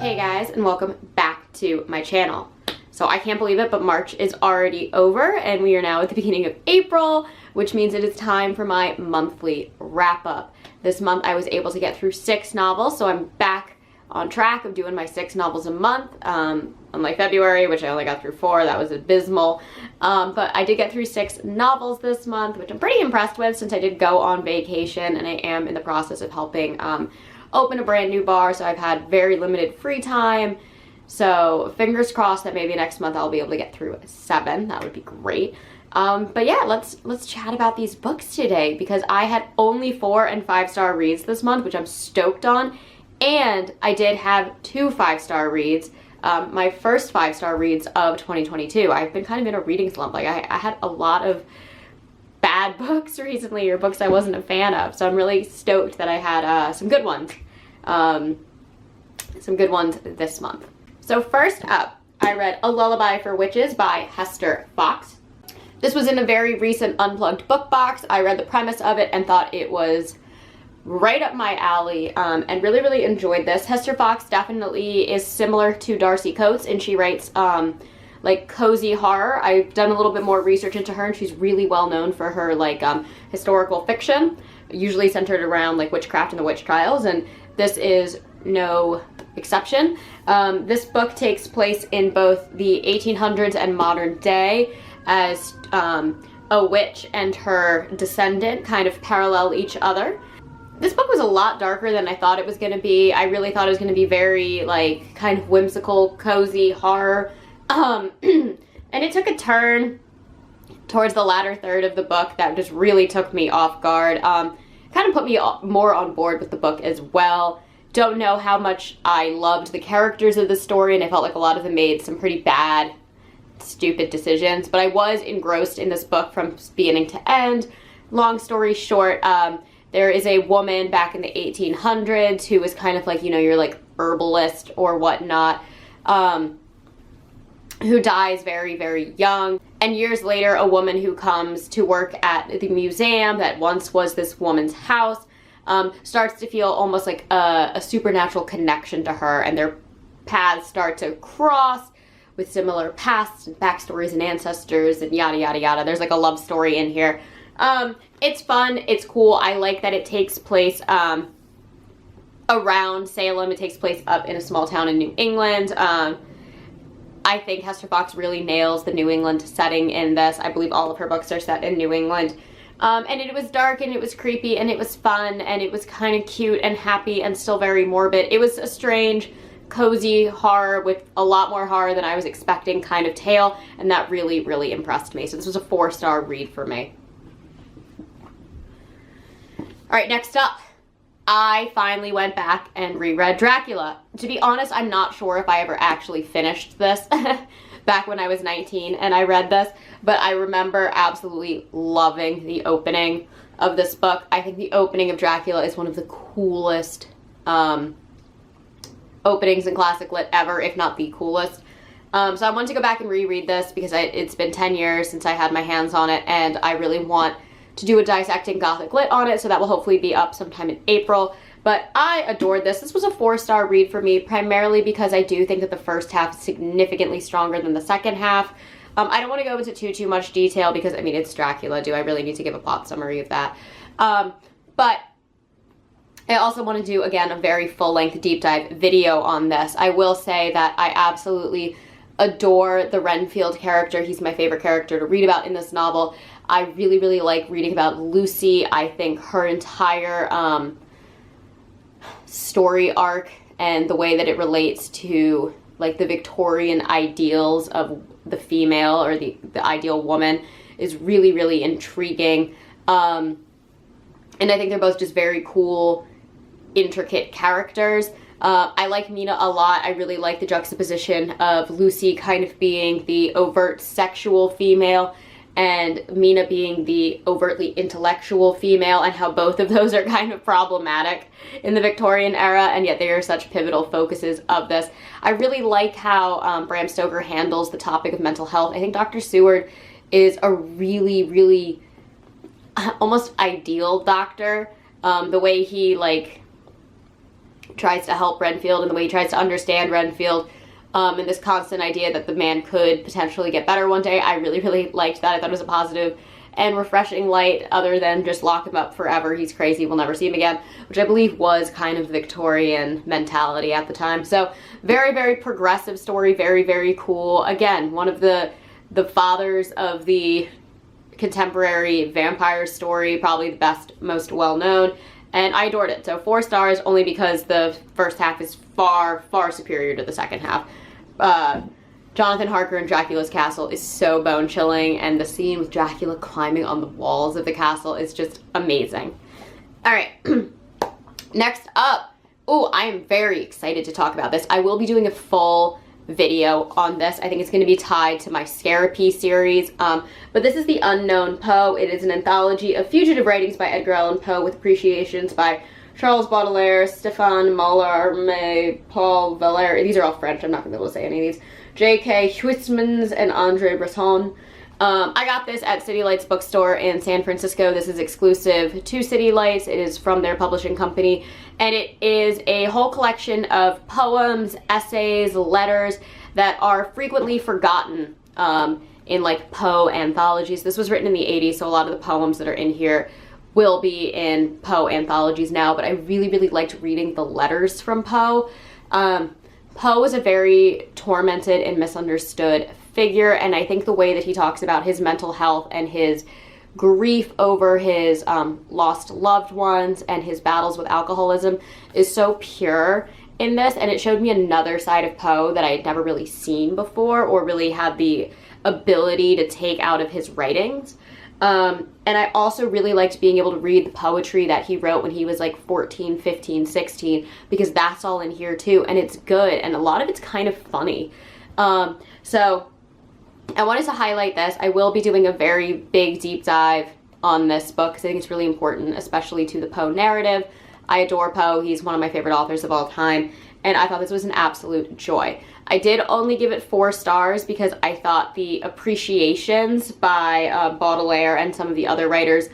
Hey guys, and welcome back to my channel. So I can't believe it, but March is already over and we are now at the beginning of April, which means it is time for my monthly wrap up. This month I was able to get through 6 novels, so I'm back on track of doing my 6 novels a month. Unlike February, which I only got through 4, that was abysmal. But I did get through 6 novels this month, which I'm pretty impressed with since I did go on vacation and I am in the process of helping open a brand new bar, so I've had very limited free time. So fingers crossed that maybe next month I'll be able to get through 7. That would be great. But yeah, let's chat about these books today because I had only 4 and 5-star reads this month, which I'm stoked on. And I did have 2 5-star reads. My first 5-star reads of 2022. I've been kind of in a reading slump. Like I had a lot of bad books recently, or books I wasn't a fan of. So I'm really stoked that I had some good ones. Some good ones this month. So first up, I read A Lullaby for Witches by Hester Fox. This was in a very recent Unplugged book box. I read the premise of it and thought it was right up my alley, and really enjoyed this. Hester Fox definitely is similar to Darcy Coates, and she writes like cozy horror. I've done a little bit more research into her, and she's really well known for her like historical fiction, usually centered around like witchcraft and the witch trials, and this is no exception. This book takes place in both the 1800s and modern day, as a witch and her descendant kind of parallel each other. This book was a lot darker than I thought it was going to be. I really thought it was going to be very like kind of whimsical, cozy horror. And it took a turn towards the latter third of the book that just really took me off guard. Kind of put me more on board with the book as well. Don't know how much I loved the characters of the story, and I felt like a lot of them made some pretty bad, stupid decisions, but I was engrossed in this book from beginning to end. Long story short, there is a woman back in the 1800s who was kind of like, you know, your like herbalist or whatnot, who dies very young. And years later, a woman who comes to work at the museum that once was this woman's house starts to feel almost like a supernatural connection to her, and their paths start to cross with similar pasts and backstories and ancestors and yada yada yada. There's like a love story in here. It's fun, it's cool. I like that it takes place around Salem. It takes place up in a small town in New England. I think Hester Fox really nails the New England setting in this. I believe all of her books are set in New England. And it was dark and it was creepy and it was fun and it was kind of cute and happy and still very morbid. It was a strange, cozy horror with a lot more horror than I was expecting kind of tale, and that really impressed me. So this was a 4-star read for me. Alright, next up, I finally went back and reread Dracula. To be honest, I'm not sure if I ever actually finished this back when I was 19 and I read this, but I remember absolutely loving the opening of this book. I think the opening of Dracula is one of the coolest openings in classic lit ever, if not the coolest. So I wanted to go back and reread this because it's been 10 years since I had my hands on it, and I really want to do a dissecting gothic lit on it, so that will hopefully be up sometime in April. But I adored this. This was a 4-star read for me, primarily because I do think that the first half is significantly stronger than the second half. I don't want to go into too much detail because, I mean, it's Dracula. Do I really need to give a plot summary of that? But I also want to do, again, a very full-length deep dive video on this. I will say that I absolutely adore the Renfield character. He's my favorite character to read about in this novel. I really like reading about Lucy. I think her entire story arc and the way that it relates to like the Victorian ideals of the female or the ideal woman is really intriguing. And I think they're both just very cool, intricate characters. I like Mina a lot. I really like the juxtaposition of Lucy kind of being the overt sexual female and Mina being the overtly intellectual female, and how both of those are kind of problematic in the Victorian era, and yet they are such pivotal focuses of this. I really like how Bram Stoker handles the topic of mental health. I think Dr. Seward is a really almost ideal doctor. The way he like tries to help Renfield and the way he tries to understand Renfield, and this constant idea that the man could potentially get better one day. I really, really liked that. I thought it was a positive and refreshing light, other than just lock him up forever, he's crazy, we'll never see him again, which I believe was kind of Victorian mentality at the time. So very, very progressive story, very, very cool. Again, one of the fathers of the contemporary vampire story, probably the best, most well-known, and I adored it. So 4 stars, only because the first half is far, far superior to the second half. Jonathan Harker in Dracula's castle is so bone-chilling, and the scene with Dracula climbing on the walls of the castle is just amazing. All right, next up, I am very excited to talk about this. I will be doing a full video on this. I think it's going to be tied to my Scarapy series, but this is the Unknown Poe. It is an anthology of fugitive writings by Edgar Allan Poe with appreciations by Charles Baudelaire, Stéphane Mallarmé, Paul Valère. These are all French. I'm not going to be able to say any of these. J.K. Huysmans and André Breton. I got this at City Lights bookstore in San Francisco. This is exclusive to City Lights. It is from their publishing company, and it is a whole collection of poems, essays, letters that are frequently forgotten in like Poe anthologies. This was written in the 80s, so a lot of the poems that are in here will be in Poe anthologies now, but I really, really liked reading the letters from Poe. Poe was a very tormented and misunderstood figure, and I think the way that he talks about his mental health and his grief over his lost loved ones and his battles with alcoholism is so pure in this, and it showed me another side of Poe that I had never really seen before or really had the ability to take out of his writings. And I also really liked being able to read the poetry that he wrote when he was like 14, 15, 16, because that's all in here too, and it's good, and a lot of it's kind of funny. So I wanted to highlight this. I will be doing a very big deep dive on this book because I think it's really important, especially to the Poe narrative. I adore Poe. He's one of my favorite authors of all time, and I thought this was an absolute joy. I did only give it 4 stars because I thought the appreciations by Baudelaire and some of the other writers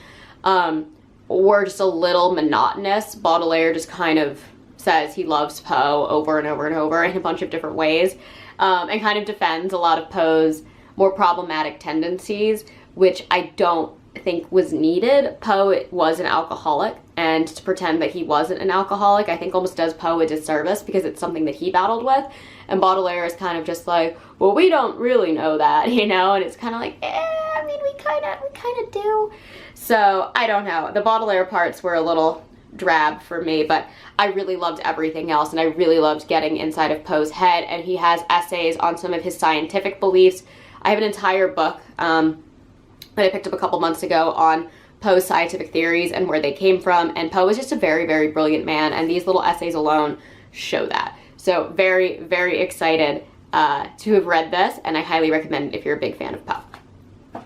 were just a little monotonous. Baudelaire just kind of says he loves Poe over and over and over in a bunch of different ways, and kind of defends a lot of Poe's more problematic tendencies, which I don't think was needed. Poe was an alcoholic, and to pretend that he wasn't an alcoholic I think almost does Poe a disservice because it's something that he battled with, and Baudelaire is kind of just like, well, we don't really know that, you know, and it's kind of like, I mean, we kind of do. So I don't know, the Baudelaire parts were a little drab for me, but I really loved everything else, and I really loved getting inside of Poe's head, and he has essays on some of his scientific beliefs. I have an entire book that I picked up a couple months ago on Poe's scientific theories and where they came from, and Poe is just a very, very brilliant man, and these little essays alone show that. So very, very excited to have read this, and I highly recommend it if you're a big fan of Poe.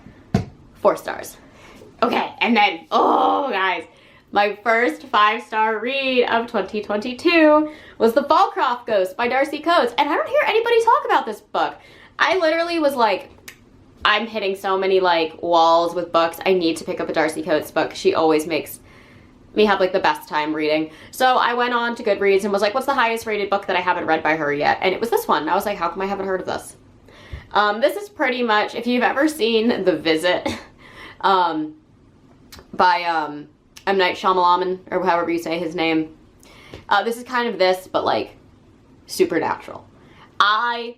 4 stars. Okay, and then, oh guys, my first 5-star read of 2022 was The Fallcroft Ghost by Darcy Coates, and I don't hear anybody talk about this book. I literally was like, I'm hitting so many like walls with books. I need to pick up a Darcy Coates book. She always makes me have like the best time reading. So I went on to Goodreads and was like, what's the highest rated book that I haven't read by her yet? And it was this one. I was like, how come I haven't heard of this? This is pretty much, if you've ever seen The Visit by M. Night Shyamalan, or however you say his name, this is kind of this, but like supernatural. I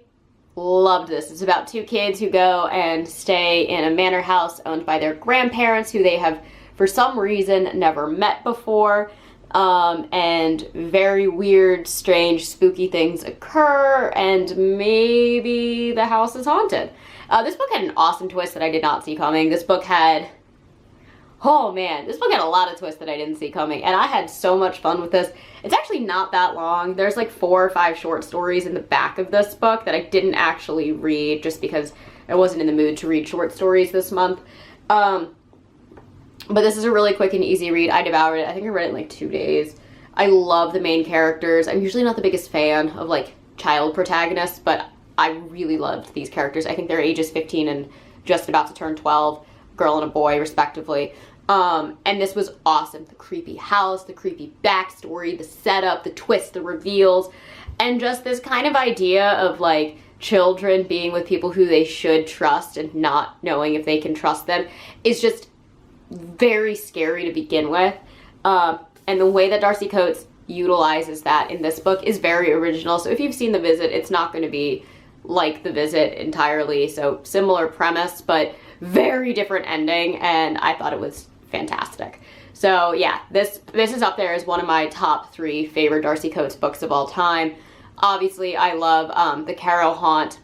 loved this. It's about 2 kids who go and stay in a manor house owned by their grandparents who they have for some reason never met before, and very weird, strange, spooky things occur, and maybe the house is haunted. This book had an awesome twist that I did not see coming. This book had, oh man, this book had a lot of twists that I didn't see coming, and I had so much fun with this. It's actually not that long. There's like 4 or 5 short stories in the back of this book that I didn't actually read just because I wasn't in the mood to read short stories this month. But this is a really quick and easy read. I devoured it. I think I read it in like 2 days. I love the main characters. I'm usually not the biggest fan of like child protagonists, but I really loved these characters. I think they're ages 15 and just about to turn 12, girl and a boy respectively. And this was awesome. The creepy house, the creepy backstory, the setup, the twists, the reveals, and just this kind of idea of like children being with people who they should trust and not knowing if they can trust them is just very scary to begin with. And the way that Darcy Coates utilizes that in this book is very original. So if you've seen The Visit, it's not going to be like The Visit entirely. So similar premise, but very different ending, and I thought it was fantastic. So yeah, this is up there as one of my top 3 favorite Darcy Coates books of all time. Obviously, I love The Carrow Haunt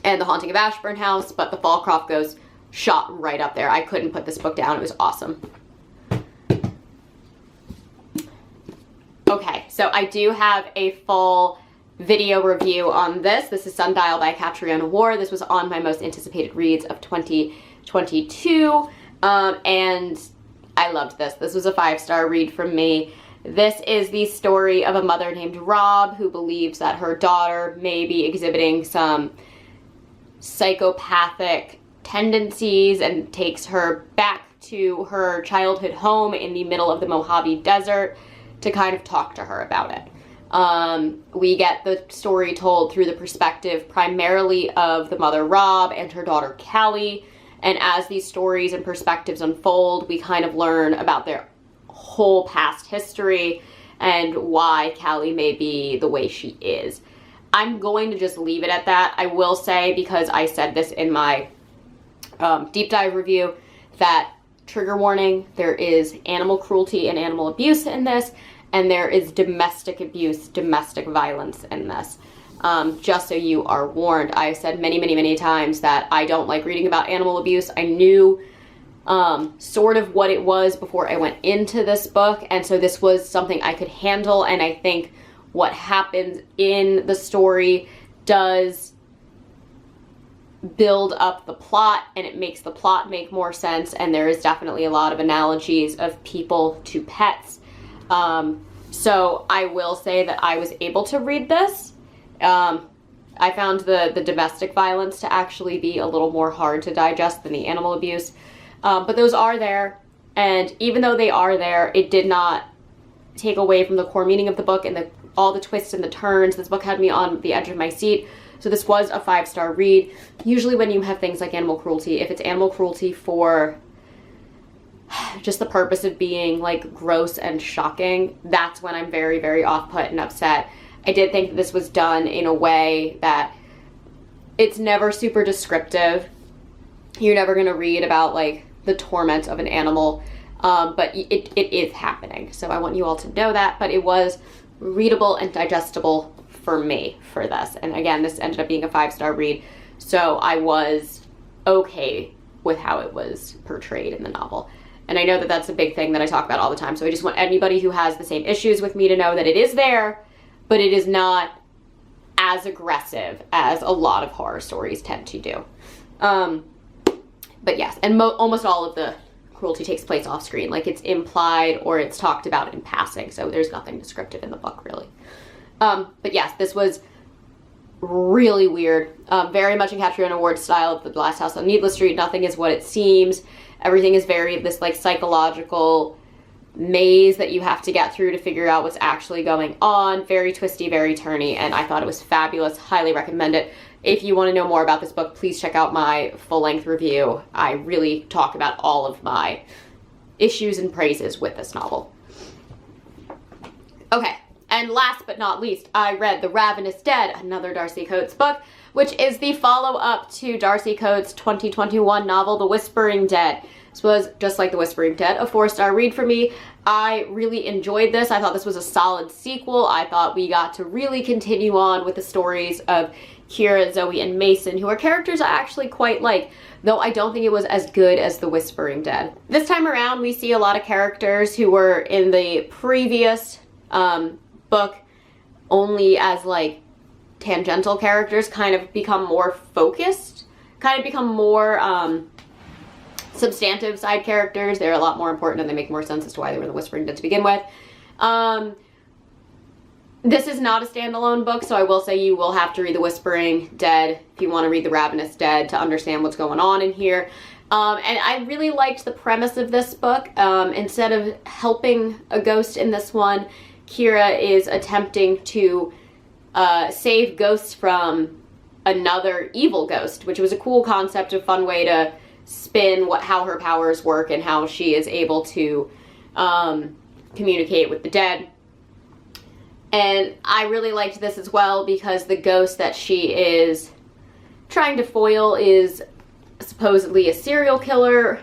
and The Haunting of Ashburn House, but The Fallcroft Ghost shot right up there. I couldn't put this book down. It was awesome. Okay, so I do have a full video review on this. This is Sundial by Catriona Ward. This was on my most anticipated reads of 2022, and I loved this. This was a 5-star read from me. This is the story of a mother named Rob who believes that her daughter may be exhibiting some psychopathic tendencies and takes her back to her childhood home in the middle of the Mojave Desert to kind of talk to her about it. We get the story told through the perspective primarily of the mother Rob and her daughter Callie, and as these stories and perspectives unfold, we kind of learn about their whole past history and why Callie may be the way she is. I'm going to just leave it at that. I will say, because I said this in my deep dive review, that trigger warning, there is animal cruelty and animal abuse in this, and there is domestic abuse, domestic violence in this. Just so you are warned. I've said many, many, many times that I don't like reading about animal abuse. I knew sort of what it was before I went into this book, and so this was something I could handle, and I think what happens in the story does build up the plot, and it makes the plot make more sense, and there is definitely a lot of analogies of people to pets. So I will say that I was able to read this. I found the domestic violence to actually be a little more hard to digest than the animal abuse. But those are there, and even though they are there, it did not take away from the core meaning of the book and all the twists and the turns. This book had me on the edge of my seat. So this was a 5-star read. Usually when you have things like animal cruelty, if it's animal cruelty for just the purpose of being like gross and shocking, that's when I'm very, very off-put and upset. I did think that this was done in a way that it's never super descriptive. You're never going to read about like the torment of an animal, but it is happening. So I want you all to know that, but it was readable and digestible for me for this. And again, this ended up being a 5-star read, so I was okay with how it was portrayed in the novel. And I know that that's a big thing that I talk about all the time, so I just want anybody who has the same issues with me to know that it is there, but it is not as aggressive as a lot of horror stories tend to do. But yes, and almost all of the cruelty takes place off screen, like it's implied or it's talked about in passing, so there's nothing descriptive in the book really. But yes, this was really weird, very much in Catriona Ward's style of The Last House on Needless Street. Nothing is what it seems. Everything is very this like psychological maze that you have to get through to figure out what's actually going on. Very twisty, very turny, and I thought it was fabulous. Highly recommend it. If you want to know more about this book, please check out my full-length review. I really talk about all of my issues and praises with this novel. Okay, and last but not least, I read The Ravenous Dead, another Darcy Coates book, which is the follow-up to Darcy Coates' 2021 novel, The Whispering Dead. This was, just like The Whispering Dead, a 4-star read for me. I really enjoyed this. I thought this was a solid sequel. I thought we got to really continue on with the stories of Kira, Zoe, and Mason, who are characters I actually quite like, though I don't think it was as good as The Whispering Dead. This time around, we see a lot of characters who were in the previous book only as like tangential characters kind of become more focused, kind of become more substantive side characters. They're a lot more important and they make more sense as to why they were in The Whispering Dead to begin with. This is not a standalone book, so I will say you will have to read The Whispering Dead if you want to read The Ravenous Dead to understand what's going on in here. And I really liked the premise of this book. Instead of helping a ghost in this one, Kira is attempting to save ghosts from another evil ghost, which was a cool concept, a fun way to spin how her powers work and how she is able to communicate with the dead. And I really liked this as well because the ghost that she is trying to foil is supposedly a serial killer,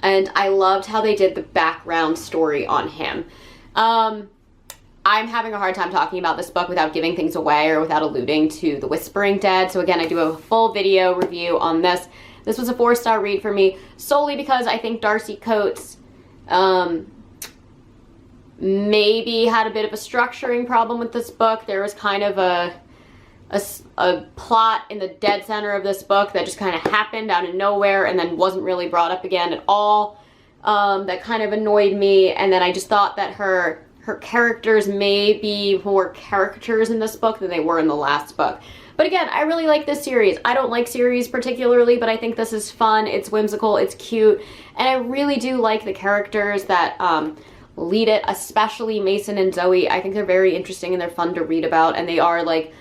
and I loved how they did the background story on him. I'm having a hard time talking about this book without giving things away or without alluding to The Whispering Dead, so again, I do have a full video review on this. This was a 4-star read for me, solely because I think Darcy Coates maybe had a bit of a structuring problem with this book. There was kind of a plot in the dead center of this book that just kind of happened out of nowhere and then wasn't really brought up again at all. That kind of annoyed me, and then I just thought that her characters may be more caricatures in this book than they were in the last book. But again, I really like this series. I don't like series particularly, but I think this is fun, it's whimsical, it's cute, and I really do like the characters that lead it, especially Mason and Zoe. I think they're very interesting and they're fun to read about, and they are like,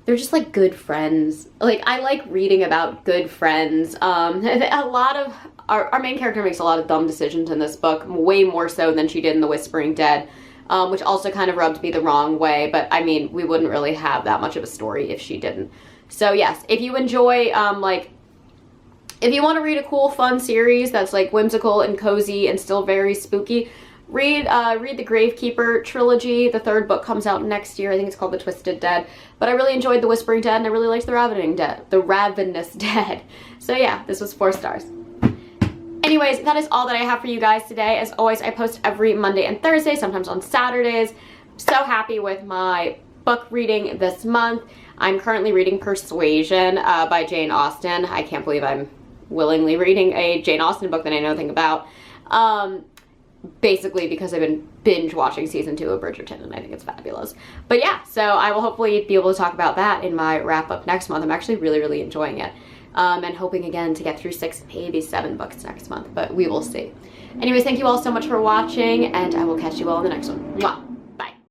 they're just like good friends. Like, I like reading about good friends. A lot of, our main character makes a lot of dumb decisions in this book, way more so than she did in The Whispering Dead, which also kind of rubbed me the wrong way, but I mean, we wouldn't really have that much of a story if she didn't. So yes, if you enjoy, if you want to read a cool, fun series that's like whimsical and cozy and still very spooky, read the Gravekeeper trilogy. The 3rd book comes out next year. I think it's called The Twisted Dead. But I really enjoyed The Whispering Dead, and I really liked The Ravenous Dead. So yeah, this was 4 stars. Anyways, that is all that I have for you guys today. As always, I post every Monday and Thursday, sometimes on Saturdays. So happy with my book reading this month. I'm currently reading Persuasion by Jane Austen. I can't believe I'm willingly reading a Jane Austen book that I know nothing about. Basically because I've been binge watching season 2 of Bridgerton, and I think it's fabulous. But yeah, so I will hopefully be able to talk about that in my wrap up next month. I'm actually really enjoying it. And hoping again to get through 6, maybe 7 books next month, but we will see. Anyways, thank you all so much for watching, and I will catch you all in the next one. Mwah!